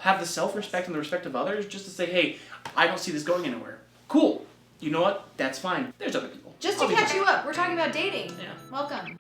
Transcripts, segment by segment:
Have the self-respect and the respect of others just to say, hey, I don't see this going anywhere. Cool. You know what? That's fine. There's other people. Just to catch you up, we're talking about dating. Yeah. Welcome.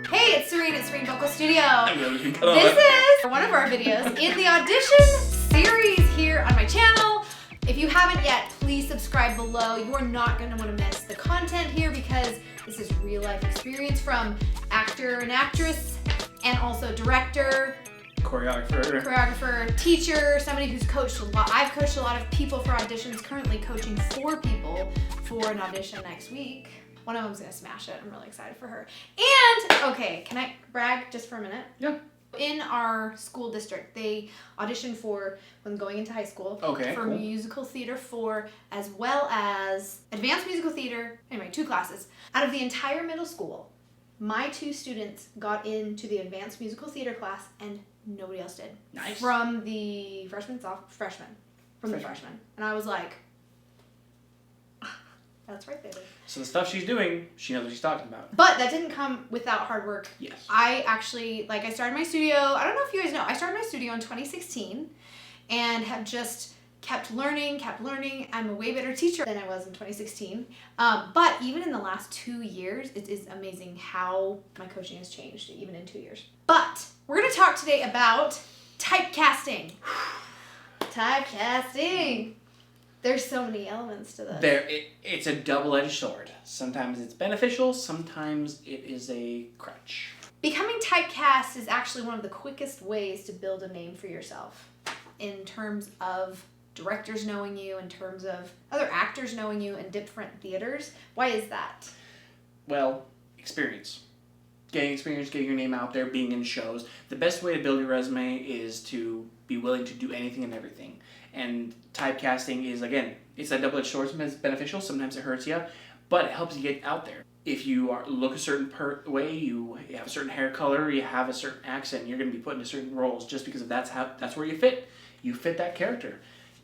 Hey, it's Serene at Serene Vocal Studio. This is one of our videos in the audition series here on my channel. If you haven't yet, please subscribe below. You are not going to want to miss the content here because this is real life experience from actor and actress and also director, choreographer, teacher, somebody who's coached a lot. I've coached a lot of people for auditions, currently coaching 4 people for an audition next week. One of them's gonna smash it. I'm really excited for her. And, okay, can I brag just for a minute? Yeah. In our school district, they audition for, when going into high school, for musical theater 4, as well as advanced musical theater, anyway, 2 classes. Out of the entire middle school, my 2 students got into the advanced musical theater class and nobody else did. Nice. From the freshmen. And I was like, that's right, baby. So the stuff she's doing, she knows what she's talking about. But that didn't come without hard work. Yes. I actually, I started my studio, I don't know if you guys know, I started my studio in 2016 and have just kept learning. I'm a way better teacher than I was in 2016. But even in the last 2 years, it is amazing how my coaching has changed, even in 2 years. But we're going to talk today about typecasting. Typecasting. There's so many elements to this. It's a double-edged sword. Sometimes it's beneficial, sometimes it is a crutch. Becoming typecast is actually one of the quickest ways to build a name for yourself in terms of directors knowing you, in terms of other actors knowing you in different theaters. Why is that? Well, experience. Getting experience, getting your name out there, being in shows. The best way to build your resume is to be willing to do anything and everything. And typecasting is, again, it's a double-edged sword. Sometimes it's beneficial, sometimes it hurts you, but it helps you get out there. If you look a certain way, you have a certain hair color, you have a certain accent, you're going to be put into certain roles just because that's where you fit. You fit that character.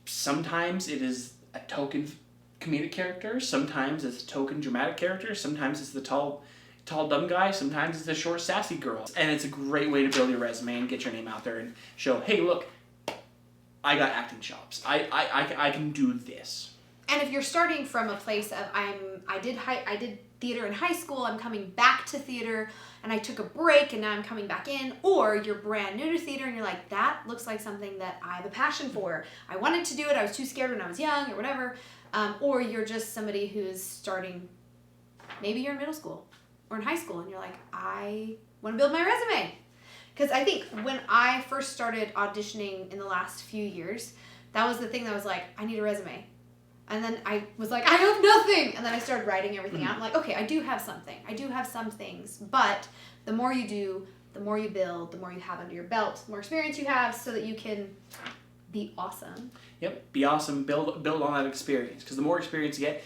Sometimes it is a token comedic character, sometimes it's a token dramatic character, sometimes it's the tall dumb guy, sometimes it's the short sassy girl. And it's a great way to build your resume and get your name out there and show, hey, look, I got acting chops. I can do this. And if you're starting from a place of I did theater in high school, I'm coming back to theater, and I took a break and now I'm coming back in, or you're brand new to theater and you're like, that looks like something that I have a passion for. I wanted to do it, I was too scared when I was young or whatever. Or you're just somebody who's starting, maybe you're in middle school or in high school and you're like, I want to build my resume. Because I think when I first started auditioning in the last few years, that was the thing that was like, I need a resume. And then I was like, I have nothing. And then I started writing everything out. I'm like, okay, I do have something. I do have some things. But the more you do, the more you build, the more you have under your belt, the more experience you have so that you can be awesome. Yep, be awesome. Build on that experience. Because the more experience you get,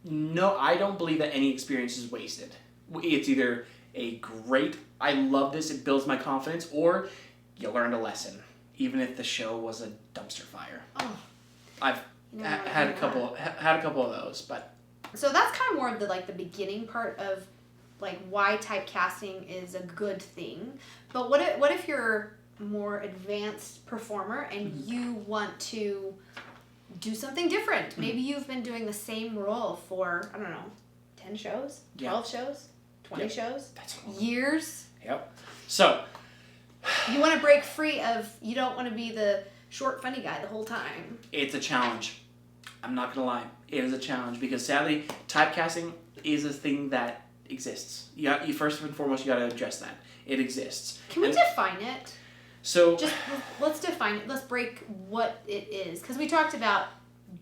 no, I don't believe that any experience is wasted. It's either a great, I love this, it builds my confidence, or you learned a lesson, even if the show was a dumpster fire. Oh, I've had a couple of those, but so that's kind of more of the beginning part of why typecasting is a good thing. But what if you're a more advanced performer and you want to do something different? Maybe you've been doing the same role for, I don't know, 10 shows, 12 shows, 20 shows, years. Yep. So you want to break free of, you don't want to be the short funny guy the whole time. It's a challenge. I'm not gonna lie, it is a challenge because sadly typecasting is a thing that exists. You first and foremost you got to address that it exists. Can we define it? So let's define it. Let's break what it is, because we talked about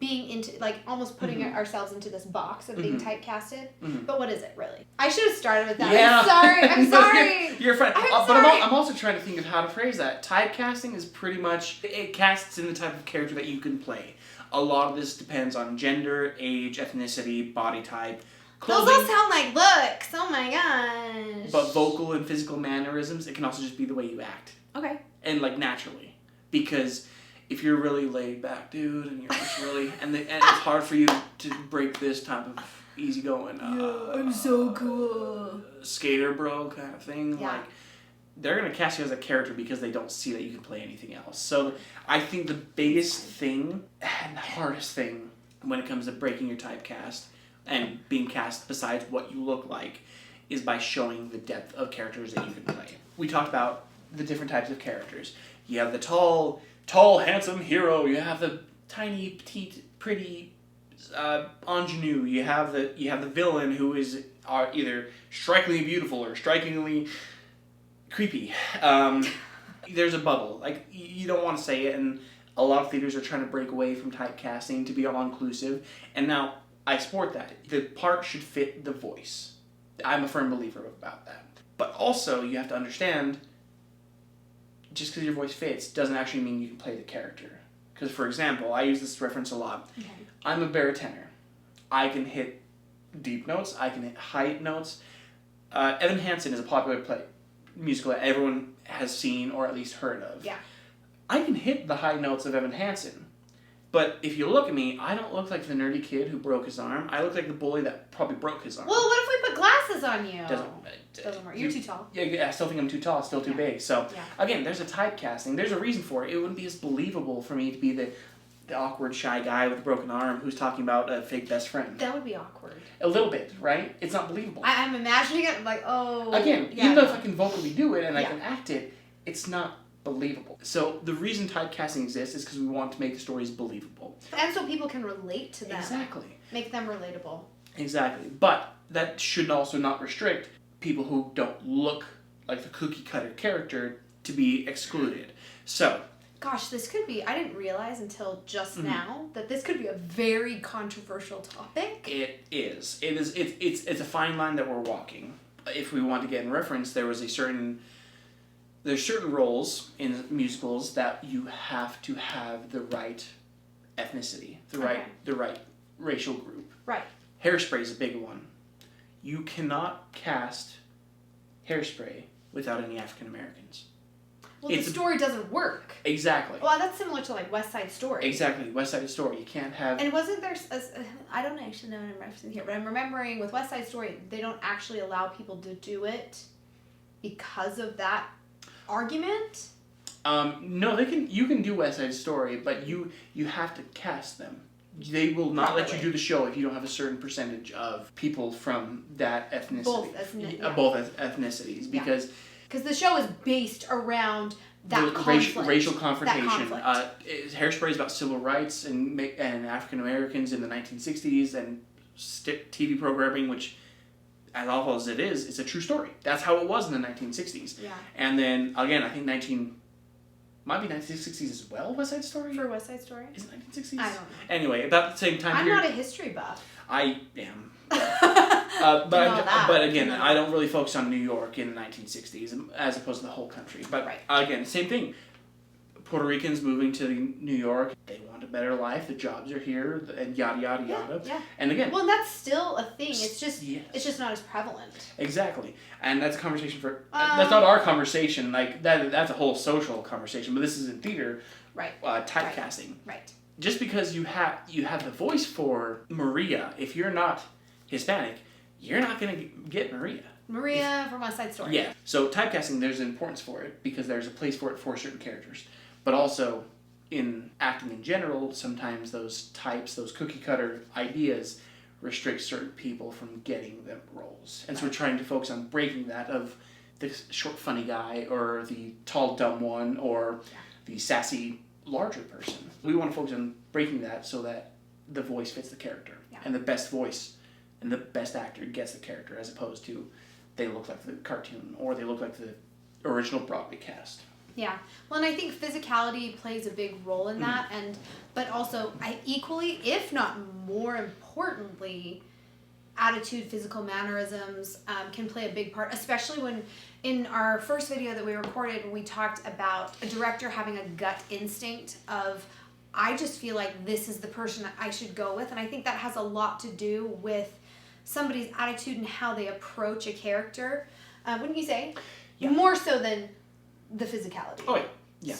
being into almost putting ourselves into this box of being typecasted. But what is it really? I should have started with that. Yeah. I'm sorry. You're fine. But I'm also trying to think of how to phrase that. Typecasting is pretty much, it casts in the type of character that you can play. A lot of this depends on gender, age, ethnicity, body type, clothing. Those all sound like looks. Oh my gosh. But vocal and physical mannerisms, it can also just be the way you act. Okay. And naturally. Because if you're really laid back, dude, and you're just really, and it's hard for you to break this type of easygoing, I'm so cool, skater bro kind of thing. Yeah. they're going to cast you as a character because they don't see that you can play anything else. So I think the biggest thing and the hardest thing when it comes to breaking your typecast and being cast besides what you look like is by showing the depth of characters that you can play. We talked about the different types of characters. You have the tall, handsome hero. You have the tiny, petite, pretty ingenue. You have the villain who is either strikingly beautiful or strikingly creepy. There's a bubble. Like, you don't want to say it, and a lot of theaters are trying to break away from typecasting to be all-inclusive. And now, I support that. The part should fit the voice. I'm a firm believer about that. But also, you have to understand, just because your voice fits doesn't actually mean you can play the character. Because, for example, I use this reference a lot. Okay. I'm a baritone. I can hit deep notes. I can hit high notes. Evan Hansen is a popular musical that everyone has seen or at least heard of. Yeah. I can hit the high notes of Evan Hansen. But if you look at me, I don't look like the nerdy kid who broke his arm. I look like the bully that probably broke his arm. Well, what if we put glasses on you? Doesn't work. You're too tall. Yeah, I still think I'm too tall. Still too big. So, again, there's a typecasting. There's a reason for it. It wouldn't be as believable for me to be the awkward, shy guy with a broken arm who's talking about a fake best friend. That would be awkward. A little bit, right? It's not believable. I'm imagining it like, oh... Again, even though if I can vocally do it and I can act it, it's not believable. So the reason typecasting exists is because we want to make the stories believable. And so people can relate to them. Exactly. Make them relatable. Exactly. But that should also not restrict people who don't look like the cookie-cutter character to be excluded. So... Gosh, this could be, I didn't realize until just now that this could be a very controversial topic. It is. It's a fine line that we're walking. If we want to get in reference, there's certain roles in musicals that you have to have the right ethnicity, the right racial group. Right. Hairspray is a big one. You cannot cast Hairspray without any African Americans. Well, the story doesn't work. Exactly. Well, that's similar to like West Side Story. Exactly, West Side Story. You can't have... And wasn't there... I don't actually know what I'm referencing here, but I'm remembering with West Side Story, they don't actually allow people to do it because of that argument? No, you can do West Side Story, but you have to cast them. They will not let you do the show if you don't have a certain percentage of people from that ethnicity. Both ethnicities, because... Because the show is based around that conflict. Racial confrontation. Hairspray is about civil rights and African Americans in the 1960s and TV programming, which, as awful as it is, it's a true story. That's how it was in the 1960s. Yeah. And then, again, I think might be 1960s as well, West Side Story? For West Side Story? Is it 1960s? I don't know. Anyway, about the same time period. I'm not a history buff. I am. But again, I don't really focus on New York in the 1960s as opposed to the whole country. But again, same thing. Puerto Ricans moving to New York, they want a better life. The jobs are here, and yada yada yada. Yeah. And again, well, that's still a thing. It's just not as prevalent. Exactly, and that's a conversation for. That's not our conversation. Like that's a whole social conversation. But this is in theater. Right. Typecasting. Right. Just because you have the voice for Maria, if you're not Hispanic, you're not going to get Maria. Maria from West Side Story. Yeah. So typecasting, there's an importance for it because there's a place for it for certain characters. But also, in acting in general, sometimes those types, those cookie-cutter ideas restrict certain people from getting them roles. And so we're trying to focus on breaking that of the short, funny guy or the tall, dumb one or the sassy, larger person. We want to focus on breaking that so that the voice fits the character. Yeah. And the best voice and the best actor gets the character as opposed to they look like the cartoon or they look like the original Broadway cast. Yeah. Well, and I think physicality plays a big role in that, but also equally, if not more importantly, attitude, physical mannerisms can play a big part, especially when in our first video that we recorded, we talked about a director having a gut instinct of, I just feel like this is the person that I should go with, and I think that has a lot to do with somebody's attitude and how they approach a character. Wouldn't you say? Yeah. More so than the physicality. Oh yeah.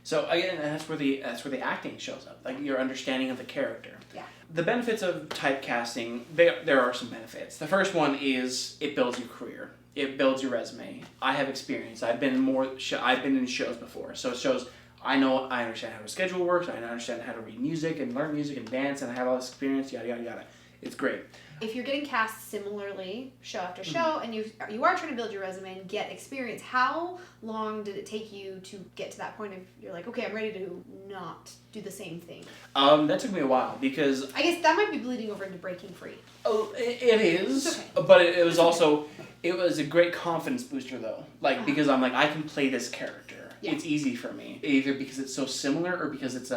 So again, that's where the acting shows up, like your understanding of the character. Yeah. The benefits of typecasting, there are some benefits. The first one is it builds your career. it builds your resume. I have experience. I've been in shows before. So it shows I understand how a schedule works. I understand how to read music and learn music and dance, and I have all this experience. Yada yada yada. It's great. If you're getting cast similarly show after show, and you are trying to build your resume and get experience, how long did it take you to get to that point of you're like, okay, I'm ready to not do the same thing? That took me a while because I guess that might be bleeding over into breaking free. Oh, it is. It's okay. But it was also it was a great confidence booster though. Like because I'm like I can play this character. Yeah. It's easy for me either because it's so similar or because it's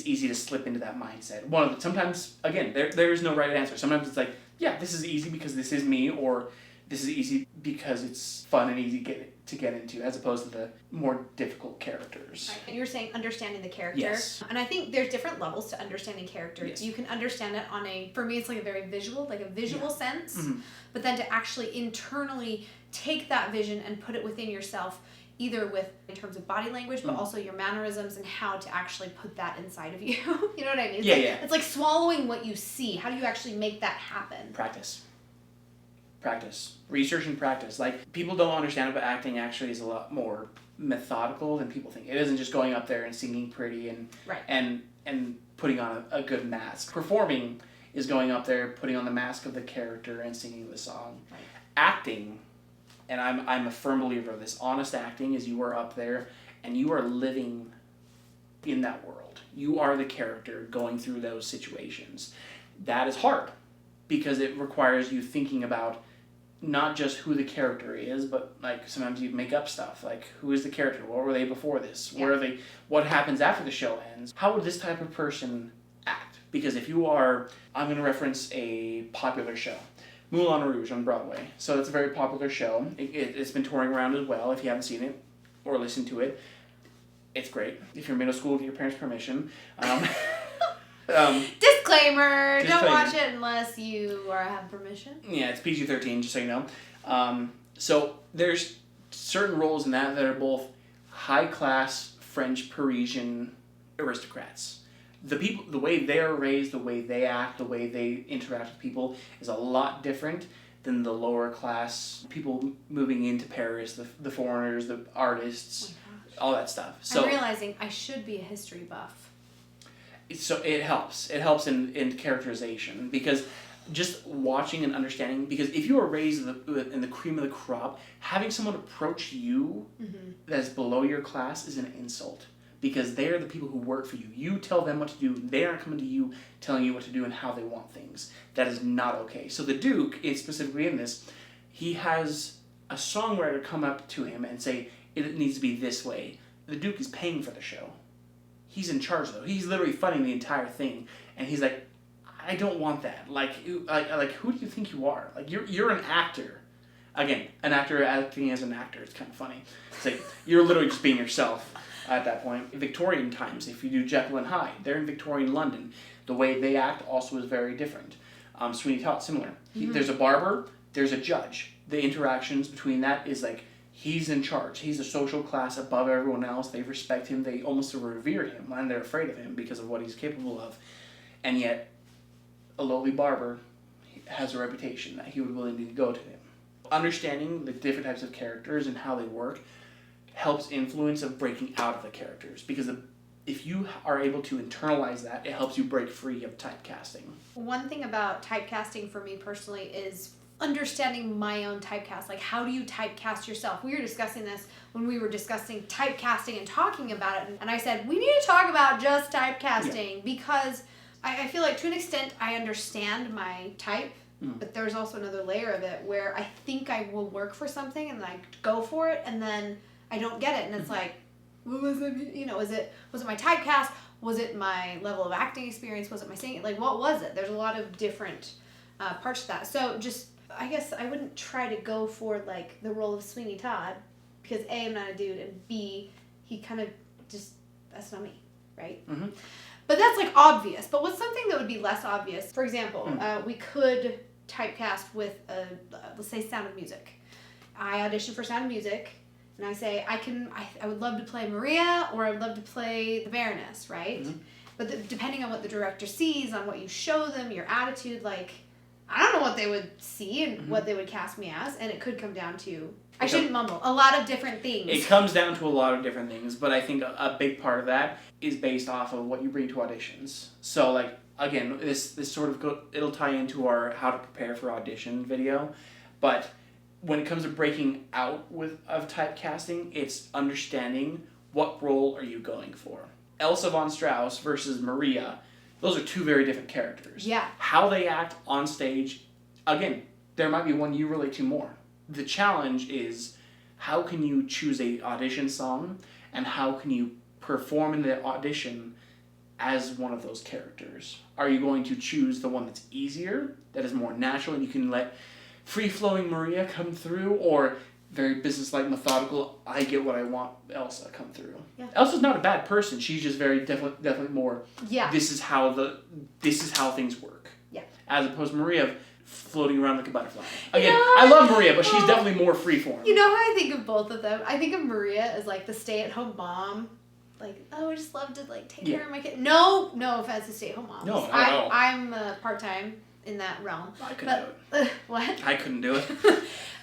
easy to slip into that mindset. Sometimes, again, there is no right answer. Sometimes it's like, yeah, this is easy because this is me, or this is easy because it's fun and easy to get into, as opposed to the more difficult characters. Right. And you're saying understanding the character. Yes. And I think there's different levels to understanding characters. Yes. You can understand it for me, it's like a very visual sense. Mm-hmm. But then to actually internally take that vision and put it within yourself, either in terms of body language, but also your mannerisms and how to actually put that inside of you. You know what I mean? It's like swallowing what you see. How do you actually make that happen? Practice. Research and practice. Like, people don't understand it, but acting actually is a lot more methodical than people think. It isn't just going up there and singing pretty and putting on a good mask. Performing is going up there, putting on the mask of the character and singing the song. Right. Acting, and I'm a firm believer of this, honest acting is you are up there and you are living in that world. You are the character going through those situations. That is hard because it requires you thinking about not just who the character is, but like sometimes you make up stuff. Like, who is the character? What were they before this? Yeah. Where are they? What happens after the show ends? How would this type of person act? Because if you are, I'm going to reference a popular show. Moulin Rouge on Broadway. So it's a very popular show. It's been touring around as well. If you haven't seen it or listened to it, it's great. If you're middle school, with your parents' permission. Disclaimer! Don't watch it unless you have permission. Yeah, it's PG-13, just so you know. So there's certain roles in that are both high-class French Parisian aristocrats. The way they are raised, the way they act, the way they interact with people is a lot different than the lower class people moving into Paris, the foreigners, the artists, all that stuff. So I'm realizing I should be a history buff. So it helps. It helps in characterization because just watching and understanding, because if you are raised in the cream of the crop, having someone approach you that's below your class is an insult. Because they're the people who work for you. You tell them what to do. They aren't coming to you telling you what to do and how they want things. That is not okay. So the Duke is specifically in this. He has a songwriter come up to him and say, it needs to be this way. The Duke is paying for the show. He's in charge, though. He's literally funding the entire thing. And he's like, I don't want that. Like who do you think you are? Like, you're an actor. Again, an actor acting as an actor. It's kind of funny. It's like, you're literally just being yourself. At that point, Victorian times, if you do Jekyll and Hyde, they're in Victorian London. The way they act also is very different. Sweeney Todd, similar. There's a barber, there's a judge. The interactions between that is like, he's in charge. He's a social class above everyone else. They respect him. They almost revere him, and they're afraid of him because of what he's capable of. And yet, a lowly barber has a reputation that he would willingly go to him. Understanding the different types of characters and how they work helps influence of breaking out of the characters, because if you are able to internalize that, it helps you break free of typecasting. One thing about typecasting for me personally is understanding my own typecast. Like, how do you typecast yourself? We were discussing this when we were discussing typecasting and talking about it, and I said we need to talk about just typecasting because I feel like to an extent I understand my type, but there's also another layer of it where I think I will work for something and I go for it and then I don't get it, and it's like, what was it? You know, was it my typecast? Was it my level of acting experience? Was it my singing? Like, what was it? There's a lot of different parts to that. So just, I guess I wouldn't try to go for like the role of Sweeney Todd because A, I'm not a dude, and B, he kind of just, that's not me, right? Mm-hmm. But that's like obvious. But what's something that would be less obvious? For example, we could typecast with let's say Sound of Music. I audition for Sound of Music. And I say, I would love to play Maria, or I would love to play the Baroness, right? Mm-hmm. But depending on what the director sees, on what you show them, your attitude, like, I don't know what they would see and what they would cast me as, and it could come down to, I shouldn't mumble, a lot of different things. It comes down to a lot of different things, but I think a big part of that is based off of what you bring to auditions. So, like, again, this sort of it'll tie into our how to prepare for audition video, but when it comes to breaking out of typecasting, it's understanding what role are you going for. Elsa von Strauss versus Maria, those are two very different characters. Yeah. How they act on stage, again, there might be one you relate to more. The challenge is how can you choose a audition song and how can you perform in the audition as one of those characters. Are you going to choose the one that's easier, that is more natural, and you can let free-flowing Maria come through, or very business-like, methodical, I get what I want, Elsa come through? Yeah. Elsa's not a bad person. She's just very definitely more. Yeah. This is how things work. Yeah. As opposed to Maria floating around like a butterfly. Again, I love Maria, but she's definitely more freeform. You know how I think of both of them? I think of Maria as like the stay-at-home mom. Like, oh, I just love to like take care of my kid. No offense to stay-at-home moms. No, I'm part-time in that realm. I couldn't do it. What? I couldn't do it.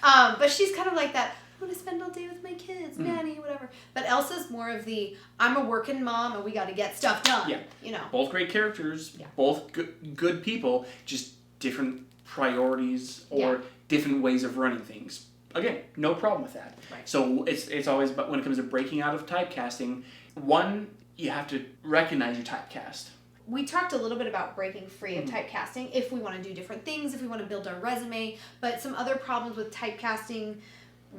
But she's kind of like that, I want to spend all day with my kids, nanny, whatever. But Elsa's more of the, I'm a working mom and we got to get stuff done. Yeah. You know. Both great characters, both good people, just different priorities or different ways of running things. Again, no problem with that. Right. So it's always, but when it comes to breaking out of typecasting, one, you have to recognize your typecast. We talked a little bit about breaking free of typecasting, if we want to do different things, if we want to build our resume, but some other problems with typecasting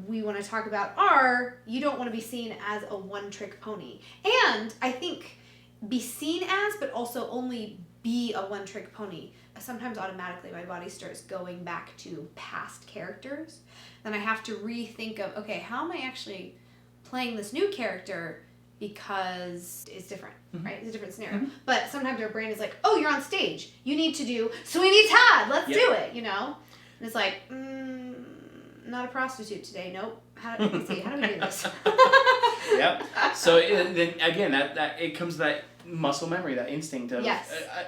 we want to talk about are, you don't want to be seen as a one-trick pony. And I think be seen as, but also only be a one-trick pony. Sometimes automatically my body starts going back to past characters. Then I have to rethink of, okay, how am I actually playing this new character? Because it's different, right? It's a different scenario. But sometimes our brain is like, oh, you're on stage. You need to do Sweeney Todd. Let's do it, you know? And it's like, not a prostitute today. Nope. How do we do this? Yep. So then again, that it comes to that muscle memory, that instinct of,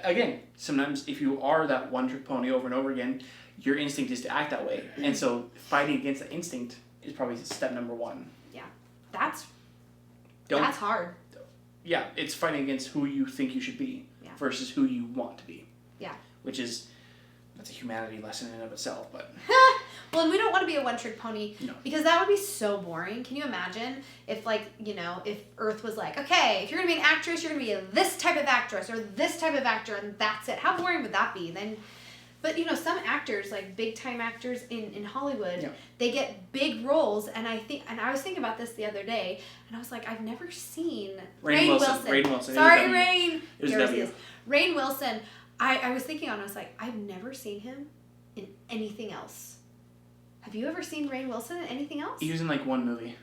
again, sometimes if you are that one-trick pony over and over again, your instinct is to act that way. And so fighting against that instinct is probably step number one. Yeah. That's hard. Yeah, it's fighting against who you think you should be versus who you want to be. Yeah. Which is, that's a humanity lesson in and of itself, but... Well, and we don't want to be a one-trick pony because that would be so boring. Can you imagine if, like, you know, if Earth was like, okay, if you're going to be an actress, you're going to be this type of actress or this type of actor, and that's it. How boring would that be? Then... But, you know, some actors, like big-time actors in Hollywood, they get big roles, and I was thinking about this the other day, and I was like, I've never seen Rainn Wilson. Sorry, Rainn. Rainn Wilson. I was thinking on it, I was like, I've never seen him in anything else. Have you ever seen Rainn Wilson in anything else? He was in, like, one movie.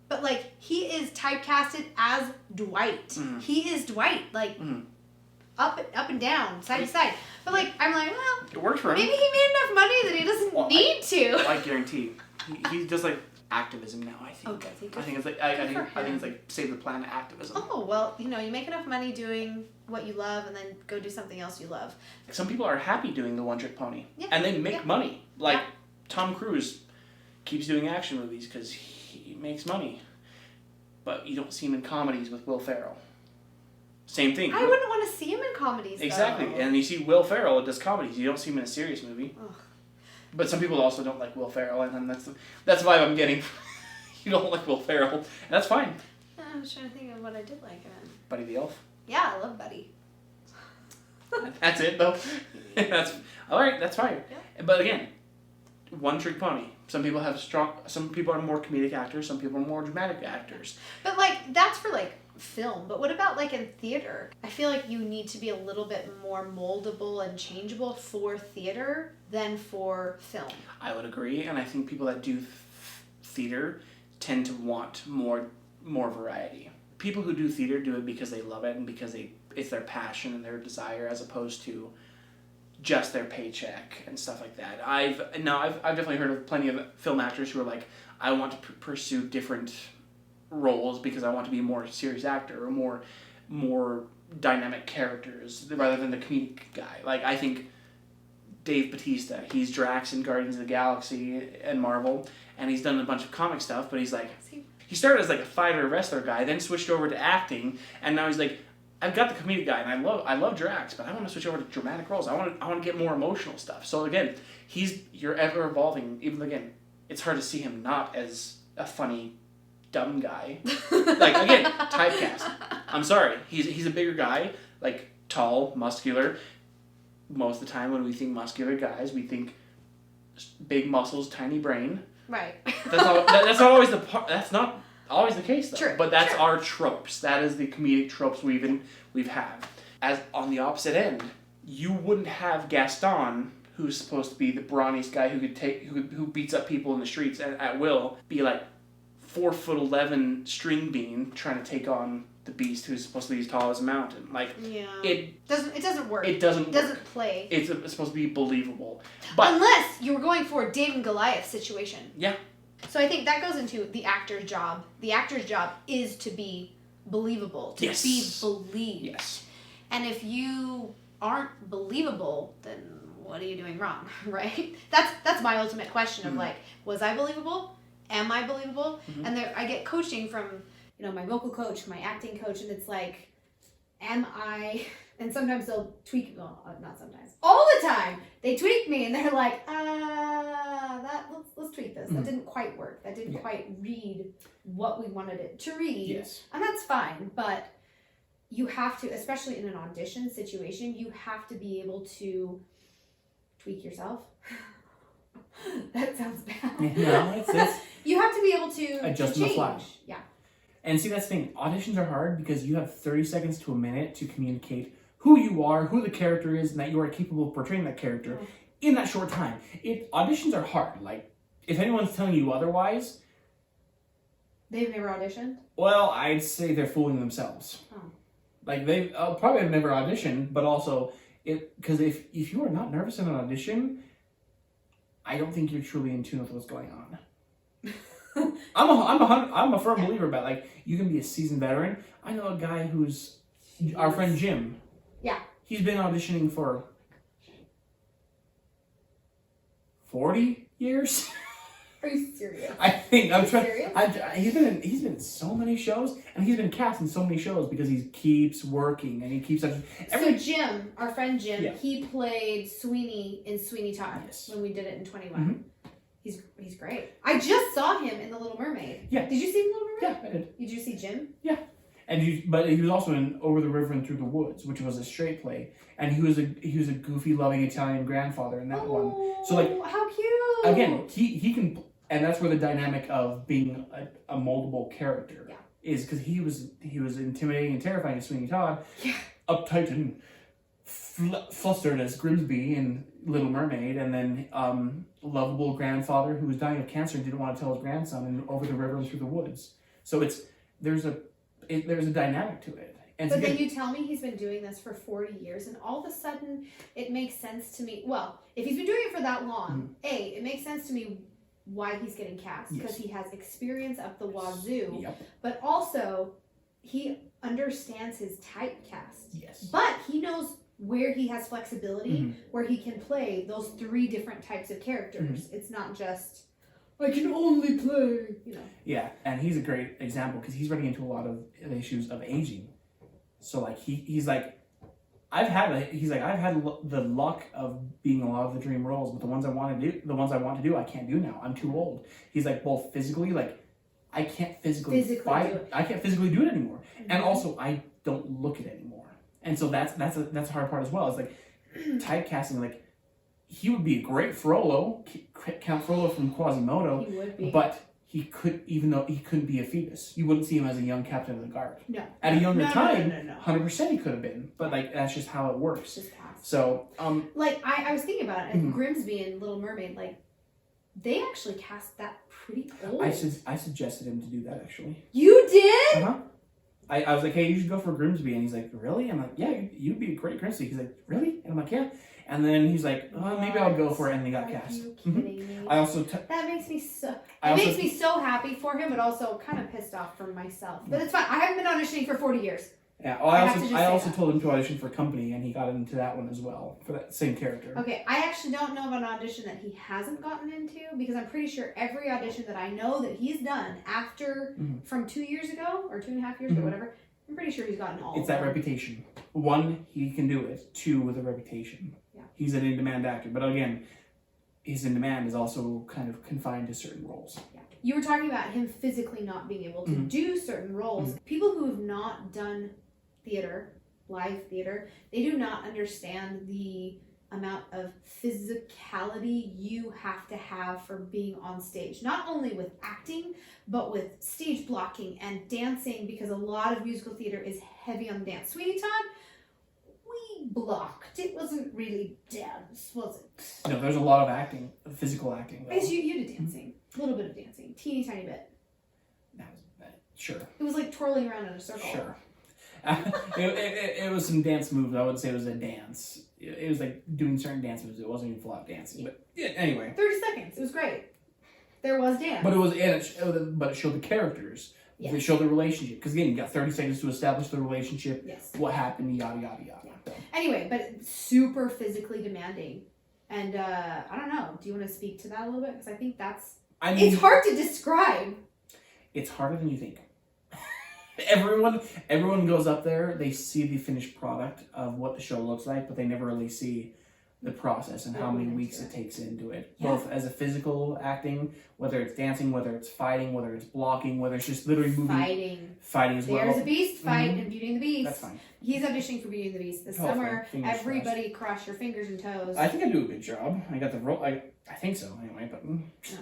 But, like, he is typecasted as Dwight. He is Dwight, like... Up and down, side to side. But, like, I'm like, well... It works for him. Maybe he made enough money that he doesn't need to. I guarantee. He does, like, activism now, I think. Oh, does he? I think it's like, I think it's like save the planet activism. Oh, well, you know, you make enough money doing what you love and then go do something else you love. Some people are happy doing the one-trick pony. Yeah. And they make money. Like, Tom Cruise keeps doing action movies because he makes money. But you don't see him in comedies with Will Ferrell. Same thing. I wouldn't want to see him in comedies, Exactly. though. And you see Will Ferrell does comedies. You don't see him in a serious movie. Ugh. But some people also don't like Will Ferrell, and then that's the vibe I'm getting. You don't like Will Ferrell, and that's fine. I was trying to think of what I did like him in. Buddy the Elf? Yeah, I love Buddy. That's it, though. That's all right. That's fine. Yeah. But again, one-trick pony. Some people are more comedic actors. Some people are more dramatic actors. But, like, that's for, like, film. But what about, like, in theater? I feel like you need to be a little bit more moldable and changeable for theater than for film. I would agree, and I think people that do theater tend to want more variety. People who do theater do it because they love it and because it's their passion and their desire, as opposed to just their paycheck and stuff like that. I've definitely heard of plenty of film actors who are like, I want to pursue different roles because I want to be a more serious actor or more dynamic characters rather than the comedic guy. Like, I think Dave Bautista. He's Drax in Guardians of the Galaxy and Marvel, and he's done a bunch of comic stuff, but he's like, he started as like a fighter wrestler guy, then switched over to acting, and now he's like, I've got the comedic guy, and I love Drax, but I want to switch over to dramatic roles. I want to get more emotional stuff. So again, you're ever evolving. Even again, it's hard to see him not as a funny, dumb guy. Like again, typecast. I'm sorry, he's a bigger guy, like tall, muscular. Most of the time, when we think muscular guys, we think big muscles, tiny brain. Right. That's not always that's not always the case, though. True. But that's True. our tropes. That is the comedic tropes we've had. As on the opposite end, you wouldn't have Gaston, who's supposed to be the brawniest guy who beats up people in the streets at will, be like 4'11" string bean trying to take on the Beast, who's supposed to be as tall as a mountain. Like it doesn't work. It doesn't play. It's supposed to be believable, but unless you were going for a David and Goliath situation. Yeah. So I think that goes into the actor's job. The actor's job is to be believable, to be believed. Yes. And if you aren't believable, then what are you doing wrong, right? That's my ultimate question of like, was I believable? Am I believable? Mm-hmm. And I get coaching from, my vocal coach, my acting coach, and it's like, am I? And sometimes they'll tweak. Well, not sometimes. All the time, they tweak me, and they're like, let's tweak this. That didn't quite work. That didn't quite read what we wanted it to read. Yes. And that's fine, but you have to, especially in an audition situation, you have to be able to tweak yourself. That sounds bad. No, it's you have to be able to adjust change. on the fly. Yeah. And see, that's the thing. Auditions are hard because you have 30 seconds to a minute to communicate who you are, who the character is, and that you are capable of portraying that character in that short time. Auditions are hard. Like, if anyone's telling you otherwise, they've never auditioned? Well, I'd say they're fooling themselves. Oh. Like, they probably have never auditioned, but also, because if you are not nervous in an audition, I don't think you're truly in tune with what's going on. I'm a firm believer about, like, you can be a seasoned veteran. I know a guy who's our friend Jim. Yeah. He's been auditioning for 40 years. Are you serious? I think I'm trying. Serious? He's been in so many shows, and he's been cast in so many shows because he keeps working and he keeps. So Jim, our friend Jim, Yeah. he played Sweeney in Sweeney Todd when we did it in 21. Mm-hmm. He's great. I just saw him in The Little Mermaid. Yeah. Did you see The Little Mermaid? Yeah, I did. Did you see Jim? Yeah. But he was also in Over the River and Through the Woods, which was a straight play, and he was a goofy, loving Italian grandfather in that one. So like, how cute! Again, he can, and that's where the dynamic of being a moldable character is, because he was intimidating and terrifying as Sweeney Todd, uptight and flustered as Grimsby in Little Mermaid, and then lovable grandfather who was dying of cancer and didn't want to tell his grandson in Over the River and Through the Woods. So there's a dynamic to it. And but then you tell me he's been doing this for 40 years, and all of a sudden it makes sense to me. Well, if he's been doing it for that long, it makes sense to me why he's getting cast, because he has experience up the wazoo, but also he understands his typecast. Yes. But he knows where he has flexibility, where he can play those 3 different types of characters. It's not just, I can only play, Yeah, and he's a great example because he's running into a lot of issues of aging. So like he's like, I've had the luck of being a lot of the dream roles, but the ones I want to do, I can't do now. I'm too old. He's like, both physically, like I can't physically do it. I can't physically do it anymore, and also I don't look it anymore. And so that's a hard part as well. It's like typecasting. Like, he would be a great Frollo, Count Frollo from Quasimodo. He would be. But he could, even though he couldn't be a Phoebus, you wouldn't see him as a young captain of the guard. No. At a younger time, no. 100% he could have been. But like, that's just how it works. Just passed. So, like I was thinking about it, and Grimsby and Little Mermaid, like they actually cast that pretty old. I suggested him to do that, actually. You did? Uh-huh. I was like, hey, you should go for Grimsby. And he's like, really? I'm like, yeah, you'd be a great Grimsby. He's like, really? And I'm like, yeah. And then he's like, maybe I'll go for it. And he got cast. Are you kidding me? I also... that makes me so... makes me so happy for him, but also kind of pissed off for myself. But it's fine. I haven't been auditioning for 40 years. Yeah. I I also told him to audition for Company, and he got into that one as well for that same character. Okay, I actually don't know of an audition that he hasn't gotten into because I'm pretty sure every audition that I know that he's done after from 2 years ago or 2.5 years ago, whatever, I'm pretty sure he's gotten all. It's that reputation. 1, he can do it. 2, with a reputation. Yeah. He's an in-demand actor, but again, his in-demand is also kind of confined to certain roles. Yeah. You were talking about him physically not being able to do certain roles. People who have not done theater, live theater, they do not understand the amount of physicality you have to have for being on stage. Not only with acting, but with stage blocking and dancing, because a lot of musical theater is heavy on dance. Sweeney Todd, we blocked. It wasn't really dance, was it? No, there's a lot of acting, physical acting. I guess you did dancing. A little bit of dancing. Teeny tiny bit. Sure. It was like twirling around in a circle. Sure. It was some dance moves. I wouldn't say it was a dance. It was like doing certain dance moves. It wasn't even full out dancing. But yeah, anyway. 30 seconds. It was great. There was dance. But it showed the characters. Yes. It showed the relationship. Because again, you got 30 seconds to establish the relationship. Yes. What happened, yada, yada, yada. Yeah. So. Anyway, but it's super physically demanding. And I don't know. Do you want to speak to that a little bit? Because I think it's hard to describe. It's harder than you think. Everyone goes up there, they see the finished product of what the show looks like, but they never really see the process and how many weeks it takes into it. Yeah. Both as a physical acting, whether it's dancing, whether it's fighting, whether it's blocking, whether it's just literally moving. Fighting as well. There's a Beast fight in Beauty and the Beast. That's fine. He's auditioning for Beauty and the Beast this summer. Everybody cross your fingers and toes. I think I do a good job. I got the role. I think so anyway, but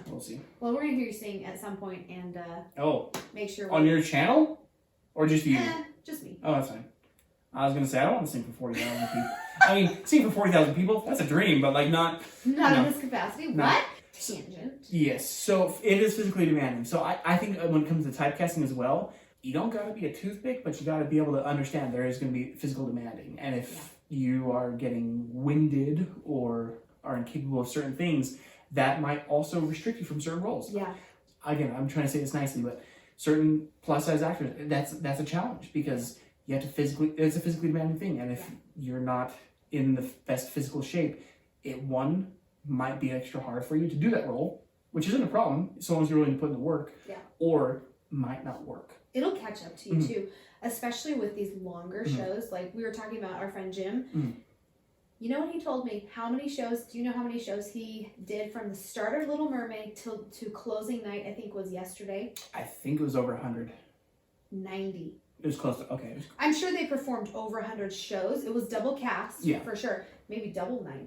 we'll see. Well, we're going to hear you sing at some point and make sure. On your channel? Or just you? Just me. Oh, that's fine. I was going to say, I don't want to sing for 40,000 people. I mean, sing for 40,000 people, that's a dream, but like not in this capacity. No. What? Tangent. Yes, so it is physically demanding. So I think when it comes to typecasting as well, you don't got to be a toothpick, but you got to be able to understand there is going to be physical demanding. And if you are getting winded or are incapable of certain things, that might also restrict you from certain roles. Yeah. Again, I'm trying to say this nicely, but certain plus size actors, that's a challenge because you have to it's a physically demanding thing. And if you're not in the best physical shape, it might be extra hard for you to do that role, which isn't a problem so long as you're willing to put in the work, or might not work. It'll catch up to you too, especially with these longer shows. Like we were talking about our friend Jim. You know what he told me? Do you know how many shows he did from the start of Little Mermaid to closing night, I think was yesterday? I think it was over 100. 90. It was close to, okay. I'm sure they performed over 100 shows. It was double cast, for sure. Maybe double 90.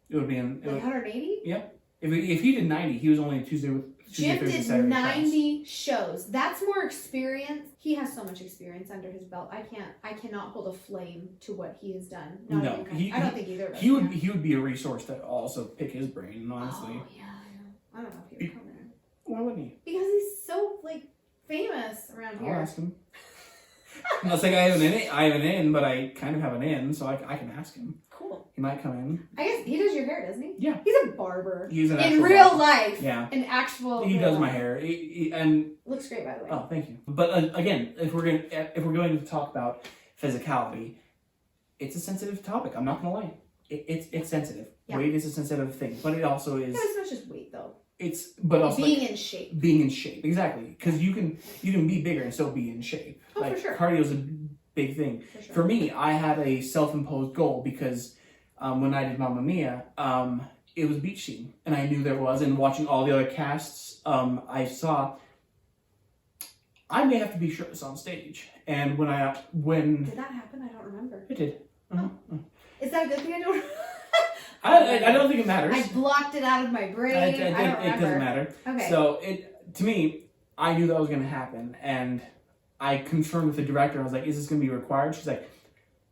It would be 180? Yeah. If he did 90, he was only Tuesday, Jim Thursday, did Saturday 90 shows. That's more experience. He has so much experience under his belt. I cannot hold a flame to what he has done. I don't think either of us. He would be a resource to also pick his brain, honestly. Oh yeah, I don't know if he would come in. Why wouldn't he? Because he's so famous around here. I'll ask him. I'm not saying I have an in, but I kind of have an in, so I can ask him. Cool. He might come in. I guess he does your hair, doesn't he? Yeah. He's a barber. He's an in real life. Yeah. An actual. He does my hair. And looks great, by the way. Oh, thank you. But again, if we're going to talk about physicality, it's a sensitive topic. I'm not gonna lie. It's sensitive. Yeah. Weight is a sensitive thing, but it also is. Yeah, it's not just weight though. But also being in shape. Being in shape, exactly. Because you can be bigger and still be in shape. Oh, for sure. Cardio is a big thing. For me, I had a self-imposed goal because when I did Mamma Mia, it was beach scene, and I knew there was. And watching all the other casts, I saw I may have to be shirtless on stage. And when did that happen? I don't remember. It did. Is that a good thing? I don't. I don't think it matters. I blocked it out of my brain. I don't remember. It doesn't matter. Okay. So to me, I knew that was going to happen, and I confirmed with the director. I was like, "Is this going to be required?" She's like,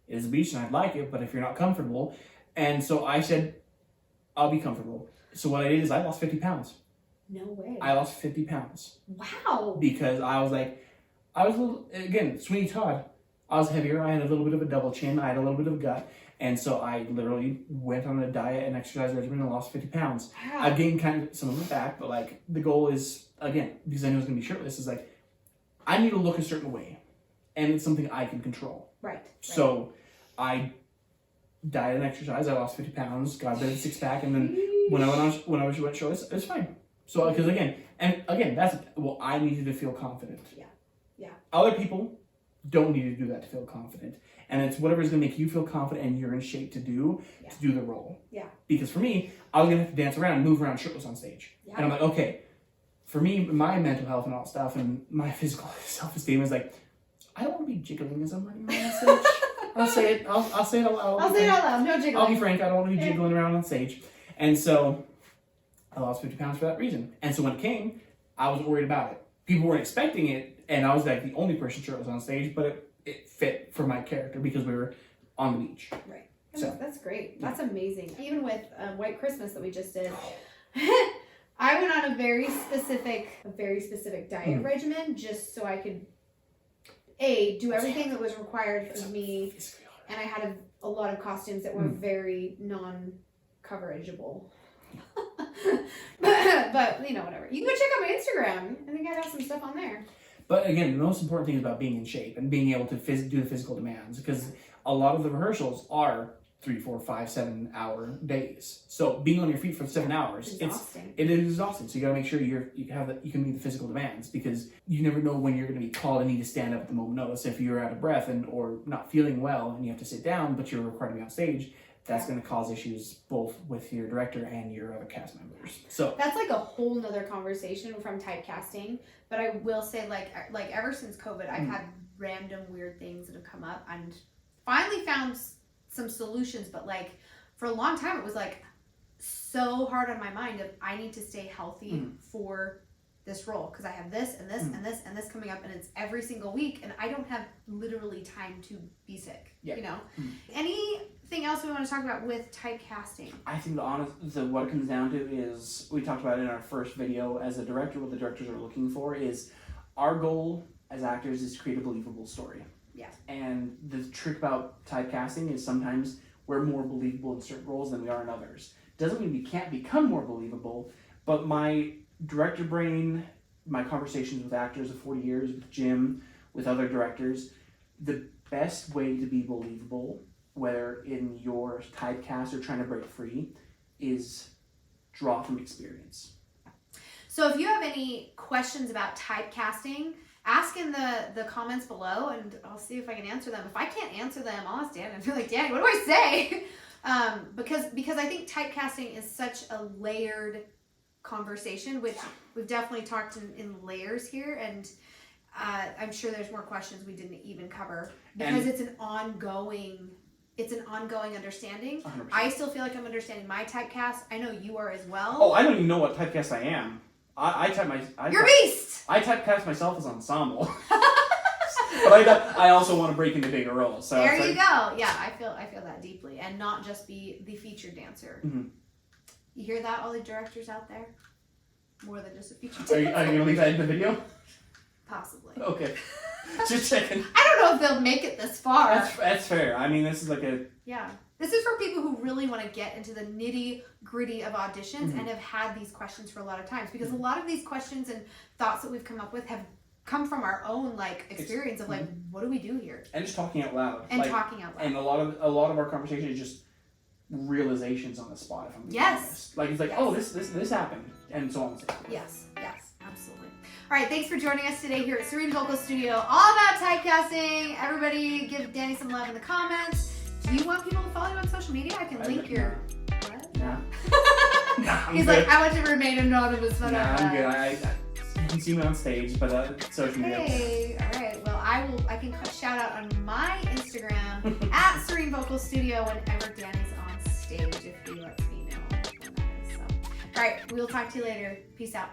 "It is a beach, and I'd like it, but if you're not comfortable," and so I said, "I'll be comfortable." So what I did is I lost 50 pounds. No way. I lost 50 pounds. Wow. Because I was a little, again, Sweeney Todd. I was heavier. I had a little bit of a double chin. I had a little bit of gut. And so I literally went on a diet and exercise regimen and lost 50 pounds. Wow. I've gained kind of some of it back, but the goal is, again, because I know it's going to be shirtless, is I need to look a certain way. and it's something I can control. Right. So I diet and exercise. I lost 50 pounds, got a bit of a six-pack, and then when I went shows, it was fine. So because again, that's I needed to feel confident. Yeah. Other people don't need to do that to feel confident, and it's whatever's gonna make you feel confident and you're in shape to do the role. Yeah. Because for me, I was gonna have to dance around and move around shirtless on stage, and I'm like, okay. For me, my mental health and all that stuff, and my physical self-esteem is like, I don't want to be jiggling as I'm running around on stage. I'll say it. I'll say it out loud. I'll say it out loud. No jiggling. I'll be frank. I don't want to be jiggling around on stage. And so I lost 50 pounds for that reason. And so when it came, I wasn't worried about it. People weren't expecting it, and I was like the only person shirtless on stage, but it fit for my character because we were on the beach. Right. So That's great. That's amazing. Even with White Christmas that we just did, I went on a very specific diet regimen just so I could do everything that was required of me, and I had a lot of costumes that were very non-coverageable. but you know, whatever. You can go check out my Instagram. I think I have some stuff on there. But again, the most important thing is about being in shape and being able to do the physical demands, because a lot of the rehearsals are 3, 4, 5, 7 hour days. So being on your feet for 7 hours, it is exhausting. So you gotta make sure you can meet the physical demands, because you never know when you're gonna be called and need to stand up at the moment of notice. If you're out of breath or not feeling well and you have to sit down, but you're required to be on stage, that's gonna cause issues both with your director and your other cast members. So that's like a whole nother conversation from typecasting. But I will say, like ever since COVID, I've had random weird things that have come up, and finally found some solutions. But like for a long time, it was like so hard on my mind of I need to stay healthy for this role, because I have this and this and this and this coming up, and it's every single week, and I don't have literally time to be sick. You know. Anything else we want to talk about with typecasting? I think what it comes down to is, we talked about it in our first video, as a director, what the directors are looking for is, our goal as actors is to create a believable story. Yeah. And the trick about typecasting is sometimes we're more believable in certain roles than we are in others. Doesn't mean we can't become more believable, but my director brain, my conversations with actors of 40 years, with Jim, with other directors, the best way to be believable, whether in your typecast or trying to break free, is draw from experience. So if you have any questions about typecasting, ask in the comments below, and I'll see if I can answer them. If I can't answer them, I'll ask Dan and be like, Danny, what do I say? Because I think typecasting is such a layered conversation, which we've definitely talked in layers here, and I'm sure there's more questions we didn't even cover, because it's an ongoing understanding. 100%. I still feel like I'm understanding my typecast. I know you are as well. Oh, I don't even know what typecast I am. You're a beast! I typecast myself as ensemble. But I also want to break into bigger roles. So there you go. Yeah, I feel that deeply, and not just be the featured dancer. Mm-hmm. You hear that, all the directors out there? More than just a featured dancer. Are you going to leave that in the video? Possibly. Okay. Just checking. I don't know if they'll make it this far. That's fair. I mean, this is like a... Yeah. This is for people who really want to get into the nitty-gritty of auditions and have had these questions for a lot of times. Because a lot of these questions and thoughts that we've come up with have come from our own experience of what do we do here? And just talking out loud. And talking out loud. And a lot of our conversation is just realizations on the spot, if I'm being honest. Like, it's like, oh, this happened. And so on and so forth. Yes, absolutely. All right, thanks for joining us today here at Serene Vocal Studio, all about typecasting. Everybody give Danny some love in the comments. Do you want people to follow you on social media? I can link your... What? Yeah. He's good. like, I want to remain anonymous. Nah, I'm good. You can see me on stage, but social media. Okay, all right. Well, I can shout out on my Instagram at Serene Vocal Studio whenever Danny's on stage, if he lets me know when that is. So, all right, we'll talk to you later. Peace out.